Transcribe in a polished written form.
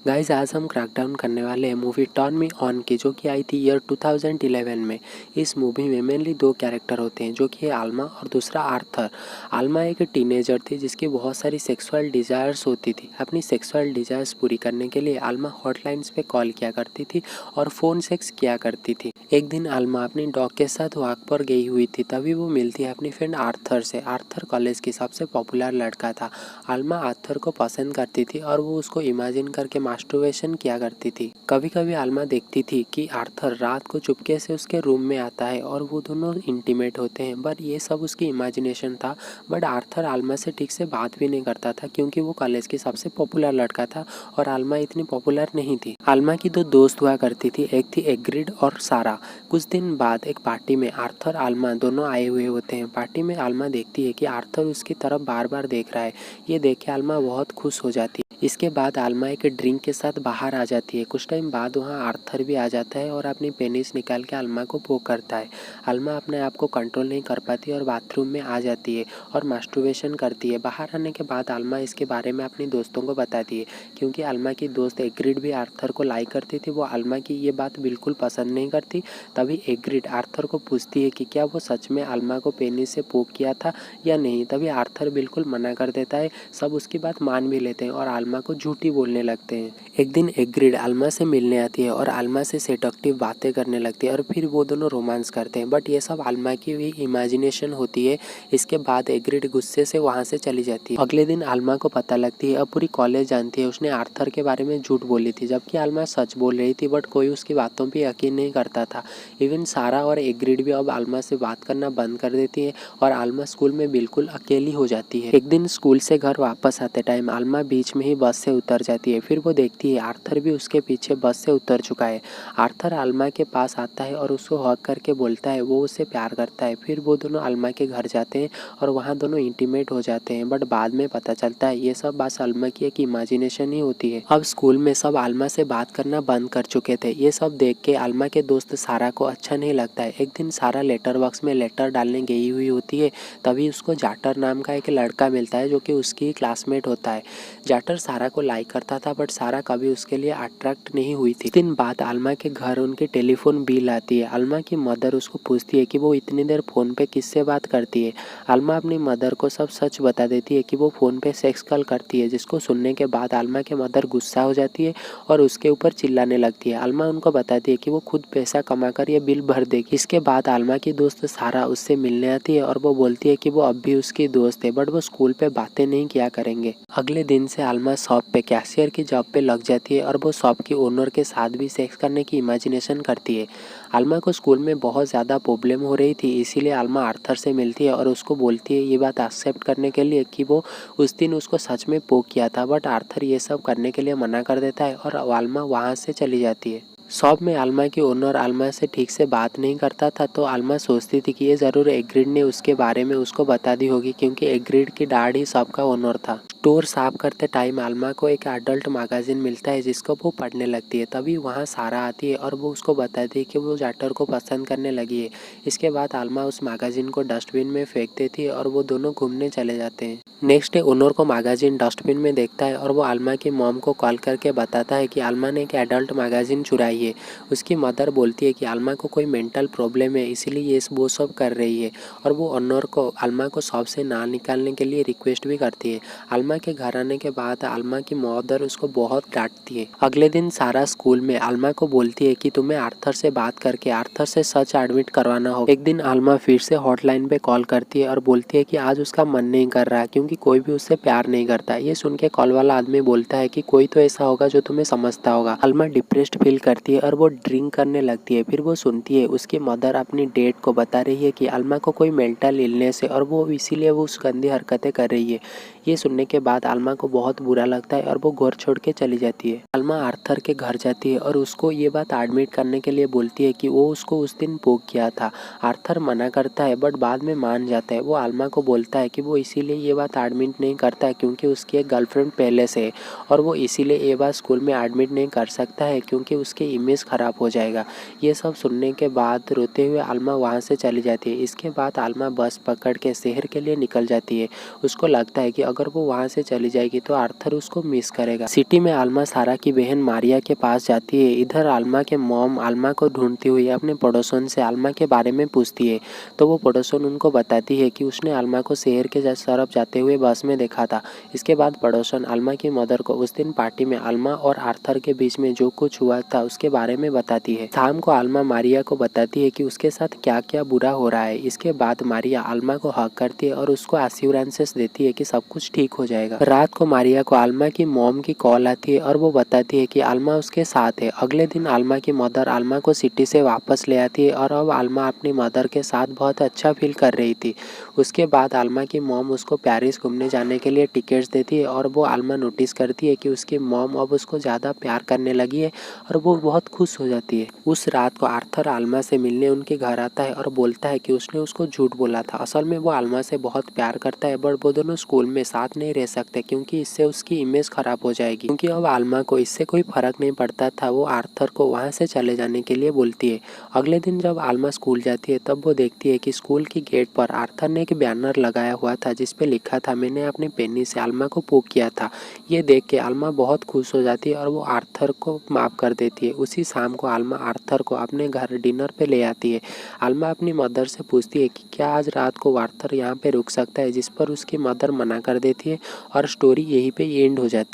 Guys आज हम crackdown करने वाले हैं मूवी टर्न मी ऑन की, जो कि आई थी ईयर 2011 में। इस मूवी में मेनली दो कैरेक्टर होते हैं, जो कि है आल्मा और दूसरा आर्थर। आल्मा एक टीनेजर थी जिसकी बहुत सारी सेक्सुअल डिज़ायर्स होती थी। अपनी सेक्सुअल डिज़ायर्स पूरी करने के लिए आल्मा हॉटलाइंस पे कॉल किया करती थी और फ़ोन सेक्स किया करती थी। एक दिन आल्मा अपनी डॉग के साथ वॉक पर गई हुई थी, तभी वो मिलती है अपनी फ्रेंड आर्थर से। आर्थर कॉलेज की सबसे पॉपुलर लड़का था। आल्मा आर्थर को पसंद करती थी और वो उसको इमेजिन करके मास्टरबेशन किया करती थी। कभी कभी आल्मा देखती थी कि आर्थर रात को चुपके से उसके रूम में आता है और वो दोनों इंटीमेट होते हैं, बट ये सब उसकी इमेजिनेशन था। बट आर्थर आल्मा से ठीक से बात भी नहीं करता था, क्योंकि वो कॉलेज की सबसे पॉपुलर लड़का था और आल्मा इतनी पॉपुलर नहीं थी। आल्मा की दो दोस्त हुआ करती थी, एक थी एग्रिड और सारा। कुछ दिन बाद एक पार्टी में आर्थर आल्मा दोनों आए हुए होते हैं। पार्टी में आल्मा देखती है कि आर्थर उसकी तरफ बार बार देख रहा है। ये देख के आल्मा बहुत खुश हो जाती है। इसके बाद आल्मा एक ड्रिंक के साथ बाहर आ जाती है। कुछ टाइम बाद वहाँ आर्थर भी आ जाता है और अपनी पेनिस निकाल के आल्मा को पोक करता है। आल्मा अपने आप को कंट्रोल नहीं कर पाती और बाथरूम में आ जाती है और मास्टरबेशन करती है। बाहर आने के बाद आल्मा इसके बारे में अपनी दोस्तों को बताती है, क्योंकि आल्मा की दोस्त एग्रिड भी आर्थर को लाइक करती थी। वो आल्मा की ये बात बिल्कुल पसंद नहीं करती। तभी एग्रिड आर्थर को पूछती है कि क्या वो सच में आल्मा को पेनिस से पोक किया था या नहीं। तभी आर्थर बिल्कुल मना कर देता है। सब उसकी बात मान भी लेते हैं और आल्मा को झूठी बोलने लगते हैं। एक दिन एग्रिड आल्मा से मिलने आती है और आल्मा से सेडक्टिव बातें करने लगती है और फिर वो दोनों रोमांस करते हैं, बट ये सब आल्मा की भी इमेजिनेशन होती है। इसके बाद एग्रिड गुस्से से वहाँ से चली जाती है। अगले दिन आल्मा को पता लगती है, अब पूरी कॉलेज जानती है उसने आर्थर के बारे में झूठ बोली थी, जबकि आल्मा सच बोल रही थी, बट कोई उसकी बातों पर यकीन नहीं करता था। इवन सारा और एग्रिड भी अब आल्मा से बात करना बंद कर देती है और आल्मा स्कूल में बिल्कुल अकेली हो जाती है। एक दिन स्कूल से घर वापस आते टाइम आल्मा बीच में ही बस से उतर जाती है। फिर वो देखती है आर्थर भी उसके पीछे बस से उतर चुका है। आर्थर आल्मा के पास आता है और उसको हग करके बोलता है वो उससे प्यार करता है। फिर वो दोनों आल्मा के घर जाते हैं और वहाँ दोनों इंटीमेट हो जाते हैं, बट बाद में पता चलता है ये सब बात आल्मा की एक इमेजिनेशन ही होती है। अब स्कूल में सब आल्मा से बात करना बंद कर चुके थे। ये सब देख के आल्मा के दोस्त सारा को अच्छा नहीं लगता है। एक दिन सारा लेटर बॉक्स में लेटर डालने गई हुई होती है, तभी उसको जाटर नाम का एक लड़का मिलता है, जो कि उसकी क्लासमेट होता है। जाटर सारा को लाइक करता था, बट सारा कभी उसके लिए अट्रैक्ट नहीं हुई थी। दिन बाद आल्मा के घर उनकी टेलीफोन बिल आती है। आल्मा की मदर उसको पूछती है कि वो इतनी देर फ़ोन पे किससे बात करती है। आल्मा अपनी मदर को सब सच बता देती है कि वो फ़ोन पे सेक्स कॉल करती है, जिसको सुनने के बाद आल्मा के मदर गुस्सा हो जाती है और उसके ऊपर चिल्लाने लगती है। आल्मा उनको बताती है कि वो खुद पैसा कमाकर ये बिल भर देगी। इसके बाद आल्मा की दोस्त सारा उससे मिलने आती है और वो बोलती है कि वो अब भी उसकी दोस्त है, बट वो स्कूल पे बातें नहीं किया करेंगे। अगले दिन से आल्मा शॉप पे कैशियर की जॉब पे लग जाती है और वो शॉप की ओनर के साथ भी सेक्स करने की इमेजिनेशन करती है। आल्मा को स्कूल में बहुत ज़्यादा प्रॉब्लम हो रही थी, इसीलिए आल्मा आर्थर से मिलती है और उसको बोलती है ये बात एक्सेप्ट करने के लिए कि वो उस दिन उसको सच में पोक किया था, बट आर्थर ये सब करने के लिए मना कर देता है और आल्मा वहाँ से चली जाती है। शॉप में आल्मा की ओनर आल्मा से ठीक से बात नहीं करता था, तो आल्मा सोचती थी कि ये ज़रूर एग्रिड ने उसके बारे में उसको बता दी होगी, क्योंकि एग्रिड की डैड ही शॉप का ओनर था। स्टोर साफ करते टाइम आल्मा को एक एडल्ट मैगजीन मिलता है, जिसको वो पढ़ने लगती है। तभी वहाँ सारा आती है और वो उसको बताती है कि वो जाटर को पसंद करने लगी है। इसके बाद आल्मा उस मैगजीन को डस्टबिन में फेंक देती है और वो दोनों घूमने चले जाते हैं। नेक्स्ट डे ओनर को मैगजीन डस्टबिन में देखता है और वो आल्मा की मॉम को कॉल करके बताता है कि आल्मा ने एक एडल्ट मैगजीन चुराई है। उसकी मदर बोलती है कि आल्मा को कोई मेंटल प्रॉब्लम है, इसीलिए ये वो सब कर रही है, और वो ओनर को आल्मा को शॉप से ना निकालने के लिए रिक्वेस्ट भी करती है। आल्मा के घर आने के बाद आल्मा की मदर उसको बहुत डांटती है। अगले दिन सारा स्कूल में आल्मा को बोलती है कि तुम्हें आर्थर से बात करके आर्थर से सच एडमिट करवाना हो। एक दिन आल्मा फिर से हॉटलाइन पे कॉल करती है और बोलती है कि आज उसका मन नहीं कर रहा, क्योंकि कोई भी उससे प्यार नहीं करता। ये सुन के कॉल वाला आदमी बोलता है कि कोई तो ऐसा होगा जो तुम्हें समझता होगा। आल्मा डिप्रेस्ड फील करती है और वो ड्रिंक करने लगती है। फिर वो सुनती है उसकी मदर अपनी डेड को बता रही है कि आल्मा को कोई मेंटल इलनेस है और वो इसीलिए वो उस गंदी हरकतें कर रही है। ये सुनने के बाद आल्मा को बहुत बुरा लगता है और वो घर छोड़ के चली जाती है। आल्मा आर्थर के घर जाती है और उसको ये बात एडमिट करने के लिए बोलती है कि वो उसको उस दिन पोक किया था। आर्थर मना करता है, बट बाद में मान जाता है। वो आल्मा को बोलता है कि वो इसीलिए ये बात एडमिट नहीं करता है क्योंकि उसकी एक गर्लफ्रेंड पहले से है, और वो इसीलिए ये बात स्कूल में एडमिट नहीं कर सकता है क्योंकि उसकी इमेज ख़राब हो जाएगा। ये सब सुनने के बाद रोते हुए आल्मा वहाँ से चली जाती है। इसके बाद आल्मा बस पकड़ के शहर के लिए निकल जाती है। उसको लगता है कि अगर वो वहाँ से चली जाएगी तो आर्थर उसको मिस करेगा। सिटी में आल्मा सारा की बहन मारिया के पास जाती है। इधर आल्मा के मॉम आल्मा को ढूंढती हुई अपने पड़ोसन से आल्मा के बारे में पूछती है, तो वो पड़ोसन उनको बताती है कि उसने आल्मा को शहर के तरफ जाते हुए बस में देखा था। इसके बाद पड़ोसन आल्मा की मदर को उस दिन पार्टी में आल्मा और आर्थर के बीच में जो कुछ हुआ था उसके बारे में बताती है। शाम को आल्मा मारिया को बताती है कि उसके साथ क्या क्या बुरा हो रहा है। इसके बाद मारिया आल्मा को हक करती है और उसको एश्योरेंसेस देती है कि सब कुछ ठीक हो जाएगा। रात को मारिया को आल्मा की मॉम की कॉल आती है और वो बताती है कि आल्मा उसके साथ है। अगले दिन आल्मा की मदर आल्मा को सिटी से वापस ले आती है और अब आल्मा अपनी मदर के साथ बहुत अच्छा फील कर रही थी। उसके बाद आल्मा की मॉम उसको पेरिस घूमने जाने के लिए टिकट्स देती है और वो आल्मा नोटिस करती है कि उसकी मॉम अब उसको ज़्यादा प्यार करने लगी है और वो बहुत खुश हो जाती है। उस रात को आर्थर आल्मा से मिलने उनके घर आता है और बोलता है कि उसने उसको झूठ बोला था। असल में वो आल्मा से बहुत प्यार करता है, बट वो दोनों स्कूल में साथ नहीं रह सकते क्योंकि इससे उसकी इमेज खराब हो जाएगी। क्योंकि अब आल्मा को इससे कोई फर्क नहीं पड़ता था, वो आर्थर को वहाँ से चले जाने के लिए बोलती है। अगले दिन जब आल्मा स्कूल जाती है तब वो देखती है कि स्कूल की गेट पर आर्थर ने एक बैनर लगाया हुआ था जिसपे लिखा था, मैंने अपनी पेनी से आल्मा को पोक किया था। ये देख के आल्मा बहुत खुश हो जाती है और वो आर्थर को माफ़ कर देती है। उसी शाम को आल्मा आर्थर को अपने घर डिनर पे ले आती है। आल्मा अपनी मदर से पूछती है कि क्या आज रात को आर्थर यहाँ पे रुक सकता है, जिस पर उसकी मदर मना कर देती है और स्टोरी यहीं पे एंड हो जाती है।